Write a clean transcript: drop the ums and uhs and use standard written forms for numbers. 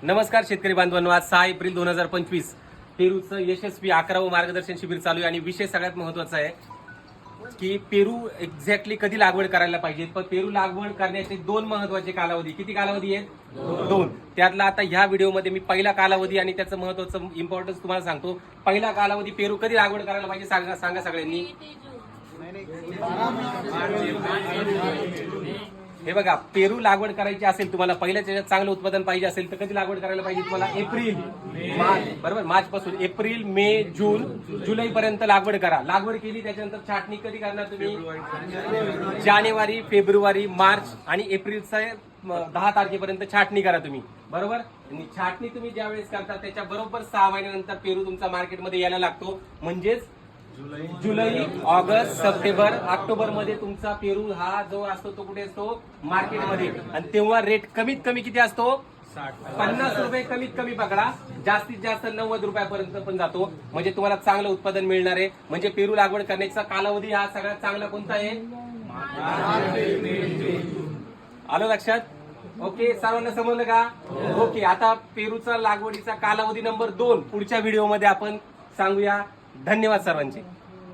नमस्कार शेतकरी बांधवांनो, आज 6 एप्रिल 2025 पेरूचं यशस्वी 11वं मार्गदर्शन शिबिर चालू आहे आणि विषय सगळ्यात महत्त्वाचा आहे की पेरू एक्झॅक्टली कधी लागवड करायला पाहिजे. पण पेरू लागवड करण्याचे दोन महत्त्वाचे कालावधी, किती कालावधी आहेत? दोन. त्यातला आता ह्या व्हिडिओमध्ये मी पहिला कालावधी आणि त्याचं महत्त्वाचं इम्पॉर्टन्स तुम्हाला सांगतो. पहिला कालावधी पेरू कधी लागवड करायला पाहिजे सांगा सगळ्यांनी. हे बघा, पेरू लागवड करायची असेल तुम्हाला, पहिल्या त्याच्यात चांगलं उत्पादन पाहिजे असेल तर कधी लागवड करायला पाहिजे तुम्हाला? एप्रिल मार्च, बरोबर, मार्च पासून एप्रिल मे जून जुलै पर्यंत लागवड करा. लागवड केली त्याच्यानंतर छाटणी कधी करणार तुम्ही? जानेवारी, फेब्रुवारी, मार्च आणि एप्रिलचा 10 तारखेपर्यंत छाटणी करा तुम्ही, बरोबर. आणि छाटणी तुम्ही ज्यावेळेस करता त्याच्या बरोबर 6 महिन्यानंतर पेरू तुमचा मार्केटमध्ये यायला लागतो. म्हणजेच जुलै, ऑगस्ट, सप्टेंबर, ऑक्टोबर मध्ये तुमचा पेरू हा जो असतो तो कुठे असतो? मार्केटमध्ये. आणि तेव्हा रेट कमीत कमी किती असतो? 50 रुपये कमीत कमी पकडा, जास्तीत जास्त 90 रुपयापर्यंत पण जातो. म्हणजे तुम्हाला चांगलं उत्पादन मिळणार आहे. म्हणजे पेरू लागवड करण्याचा कालावधी हा सगळ्यात चांगला कोणता आहे? आलं लक्षात? ओके, सर्वांना समजलं का? ओके, आता पेरूचा लागवडीचा कालावधी नंबर 2 पुढच्या व्हिडिओमध्ये आपण सांगूया. धन्यवाद सर्वांचे.